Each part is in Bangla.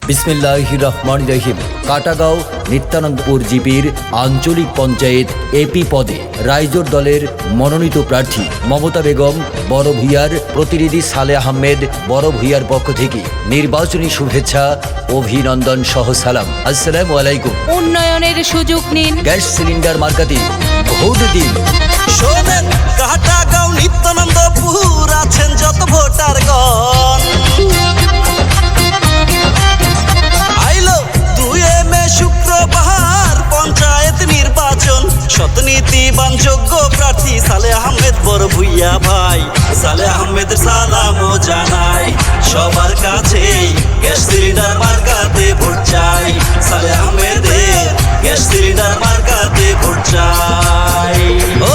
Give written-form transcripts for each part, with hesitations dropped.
বিসমিল্লাহির রহমানির রহিম। কাটাগাঁও নিত্যানন্দপুর জিপির আঞ্চলিক পঞ্চায়েত এপি পদে রাইজোর দলের মনোনীত প্রার্থী মমতা বেগম বড় ভূঁইয়ার প্রতিনিধি সালেহ আহমেদ বড় ভূঁইয়ার পক্ষ থেকে নির্বাচনী শুভেচ্ছা অভিনন্দন সহ সালাম। আসসালামু আলাইকুম। উন্নয়নের সুযোগ নিন, গ্যাস সিলিন্ডার মার্কাতে ভোট দিন। শোনেন কাটাগাঁও নিত্যানন্দপুর আছেন যত ভোটারগণ, আইলো 2 মে শুক্রবার পঞ্চায়েত নির্বাচন। সতনীতিবান যোগ্য প্রার্থী সালেহ আহমেদ বড় ভূঁইয়া ভাই। সালেহ আহমেদের সালামও জানাই, সবার কাছেই গ্যাস সিলিন্ডার মার্কাতে ভোট চাই। সালেহ আহমেদের গ্যাস সিলিন্ডার মার্কাতে ভোট চাই।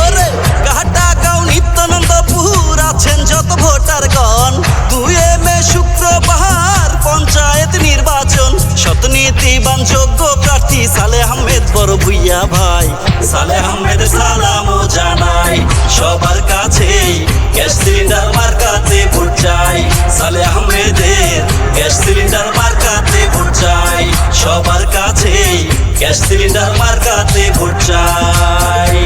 ওরে কাটাগাঁও নিত্যানন্দপুর আছেন যত ভোটারগণ, 2 মে শুক্রবার পঞ্চায়েত নির্বাচন। সতনীতিবান যোগ্য প্রার্থী সালেহ আহমেদ বড় ভূঁইয়া ভাই। সালেহ আহমেদের সালামও জানাই, সবার কাছেই গ্যাস সিলিন্ডার মার্কাতে ভোট চাই। সালেহ আহমেদের গ্যাস সিলিন্ডার মার্কাতে ভোট চাই, সবার কাছেই গ্যাস সিলিন্ডার মার্কাতে ভোট চাই।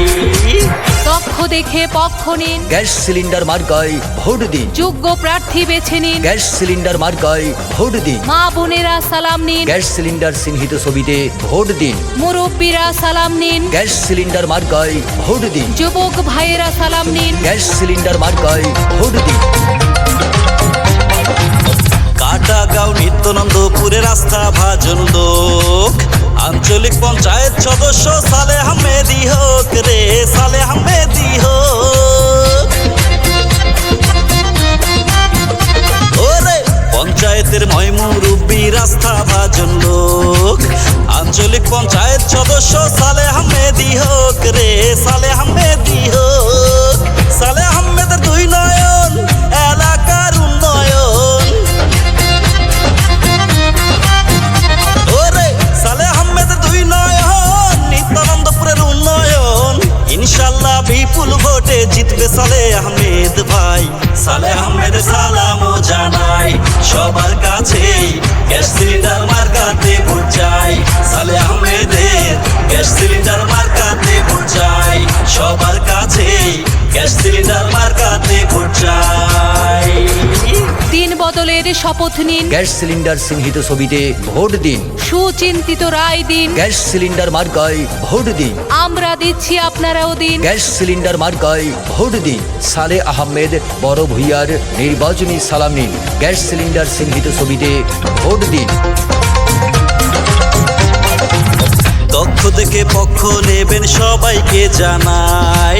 দক্ষ দেখে পক্ষ নিন, গ্যাস সিলিন্ডার মার্কায় ভোট দিন। যোগ্য প্রার্থী বেছে নিন, গ্যাস সিলিন্ডার মার্কায় ভোট দিন। মা বোনেরা সালাম নিন, গ্যাস সিলিন্ডার চিহ্নিত ছবিতে ভোট দিন। মুরব্বীরা সালাম নিন, গ্যাস সিলিন্ডার মার্কায় ভোট দিন। যুবক ভাইয়েরা সালাম নিন। গ্যাস সিলিন্ডার মার্কায় ভোট দিন। কাটাগাঁও নিত্যানন্দপুরের আস্থা ভাজন লোক, আঞ্চলিক পঞ্চায়েত সদস্য সালেহ আহমেদই হোক রে, সালেহ আহমেদই হোক। ওরে পঞ্চায়েতের ময়মুরব্বীর আস্থা ভাজন লোক, আঞ্চলিক পঞ্চায়েত সদস্য সালেহ আহমেদই হোক রে, সালেহ আহমেদই হোক। সালেহ আহমেদের 2 নয়ন এলাকার উন্নয়ন। ওরে সালেহ আহমেদের 2 নয়ন নিত্যানন্দপুরের উন্নয়ন। ইনশাল্লাহ বিপুল ভোটে জিতবে সালেহ আহমেদ ভাই। সালেহ আহমেদের সালামও জানাই, সবার কাছেই গ্যাস সিলিন্ডার মার্কাতে ভোট চাই। সালেহ আহমেদের গ্যাস সিলিন্ডার মার্কাতে ভোট চাই, সবার কাছেই গ্যাস সিলিন্ডার মার্কাতে ভোট চাই। দিন বদলের শপথ নিন, গ্যাস সিলিন্ডার চিহ্নিত ছবিতে ভোট দিন। সুচিন্তিত রায় দিন, গ্যাস সিলিন্ডার মার্কায় ভোট দিন। আমরা দিচ্ছি আপনারাও দিন। গ্যাস সিলিন্ডার মার্কায় ভোট দিন। সালেহ আহমেদ বড় ভূঁইয়ার নির্বাচনী সালাম নিন। গ্যাস সিলিন্ডার চিহ্নিত ছবিতে ভোট দিন। দক্ষ দেখে পক্ষ নেবেন সবাইকে জানাই,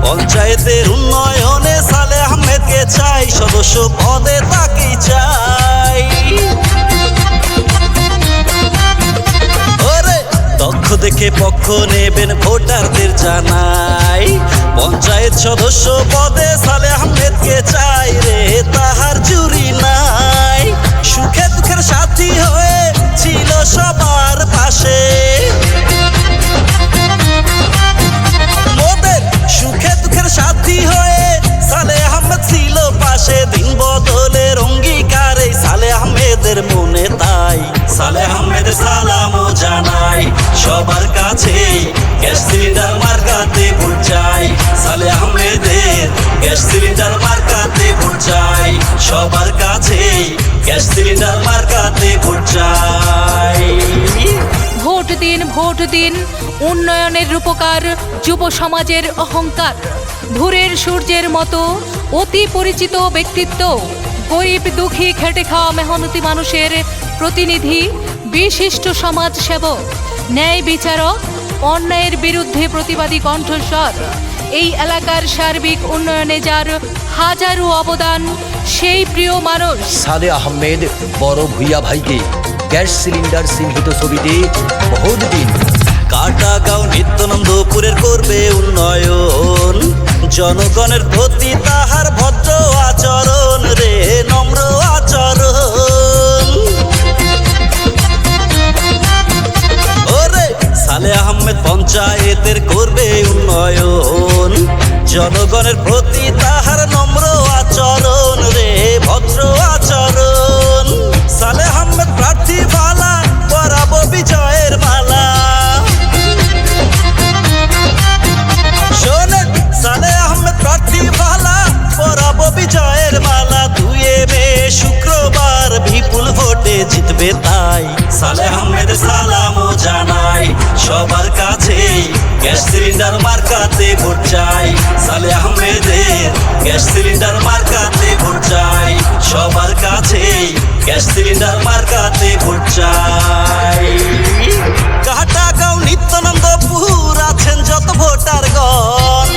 পঞ্চায়েতের উন্নয়নে সালেহ আহমেদকে চাই, সদস্য পদে তাকেই চাই। ওরে দক্ষ দেখে পক্ষ নেবেন ভোটারদের জানাই, পঞ্চায়েত সদস্য পদে সালেহ আহমেদকে চাই রে, তাহার জুরি নাই। সুখে দুঃখের সাথী হয়ে ছিল সবার পাশে, মোদের সুখে দুঃখের সাথী হয়ে সালেহ আহমেদ ছিল পাশে। দিন বদলের অঙ্গীকারে সালেহ আহমেদের মনে তাই। সালেহ আহমেদের সালামও জানাই, সবার কাছেই গ্যাস সিলিন্ডার মার্কাতে ভোট চাই। সালেহ আহমেদের গ্যাস সিলিন্ডার মার্কাতে ভোট চাই, সবার কাছেই গ্যাস সিলিন্ডার মার্কাতে ভোট চাই। ভোট দিন, ভোট দিন, উন্নয়নের রূপকার, যুব সমাজের অহংকার, ভোরের সূর্যের মতো অতি পরিচিত ব্যক্তিত্ব, গরিব দুঃখী খেটে খাওয়া মেহনতি মানুষের প্রতিনিধি, বিশিষ্ট সমাজ সেবক, ন্যায় বিচারক, অন্যায়ের বিরুদ্ধে প্রতিবাদী কণ্ঠস্বর, এই এলাকার সার্বিক উন্নয়নে যার হাজারো অবদান, সেই প্রিয় মানুষ সালেহ আহমেদ বড় ভূঁইয়া ভাইকে গ্যাস সিলিন্ডার চিহ্নিত ছবিতে ভোট দিন। কাটাগাঁও নিত্যানন্দপুরের করবে উন্নয়ন, জনগণের প্রতি তাহার ভদ্র আচরণ রে, নম্র আচরণ। ওরে সালেহ আহমেদ পঞ্চায়েতের করবে উন্নয়ন, জনগণের প্রতি তাহার নম্র আচরণ রে, ভদ্র আচরণ। সালেহ আহমেদ প্রার্থী ভালো দেবে তাই সালেহ আহমেদের সালামও জানাই সবার কাছে গ্যাস সিলিন্ডার মার্কাতে ভোট চাই সালেহ আহমেদের গ্যাস সিলিন্ডার মার্কাতে ভোট চাই সবার কাছে গ্যাস সিলিন্ডার মার্কাতে ভোট চাই কাটাগাঁও নিত্যানন্দপুর আছেন যত ভোটারগণ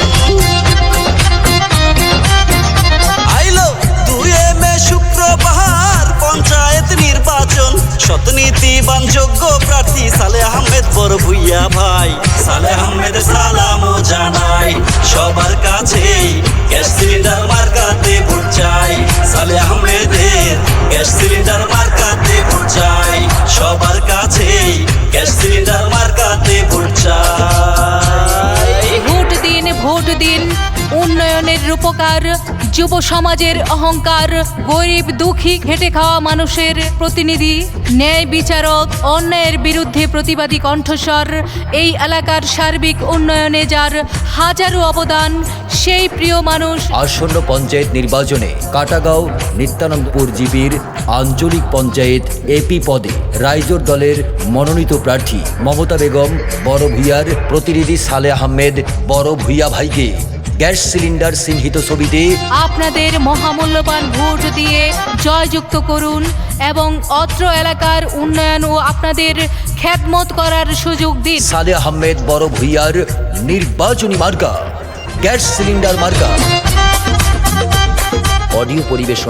আইলো 2 মে শুক্রবার পঞ্চায়েত নির্বাচন সতনীতিবান যোগ্য প্রার্থী সালেহ আহমেদ বড় ভুইয়া ভাই সালেহ আহমেদের সালামও জানাই সবার কাছে গ্যাস সিলিন্ডার মার্কাতে ভোট চাই সালেহ আহমেদের গ্যাস সিলিন্ডার মার্কাতে ভোট চাই সবার কাছে গ্যাস সিলিন্ডার মার্কাতে ভোট চাই ভোট দিন উন্নয়নের রূপকার যুব সমাজের অহংকার গরিব দুঃখী খেটে খাওয়া মানুষের প্রতিনিধি ন্যায় বিচারক অন্যায়ের বিরুদ্ধে প্রতিবাদী কণ্ঠস্বর এই এলাকার সার্বিক উন্নয়নে যার হাজারো অবদান সেই প্রিয় মানুষ আসন্ন পঞ্চায়েত নির্বাচনে কাটাগাঁও নিত্যানন্দপুর জিপির আঞ্চলিক পঞ্চায়েত এপি পদে রাইজোর দলের মনোনীত প্রার্থী মমতা বেগম বড় ভূঁইয়ার প্রতিনিধি সালেহ আহমেদ বড় ভূঁইয়া ভাইকে গ্যাস সিলিন্ডার চিহ্নিত ছবিতে আপনাদের মহামূল্যবান ভোট দিয়ে জয়যুক্ত করুন এবং অত্র এলাকার উন্নয়ন ও আপনাদের খেদমত করার সুযোগ দিন সালেহ আহমেদ বড় ভূঁইয়ার নির্বাচনী মার্কা গ্যাস সিলিন্ডার মার্কা অডিও পরিবেশন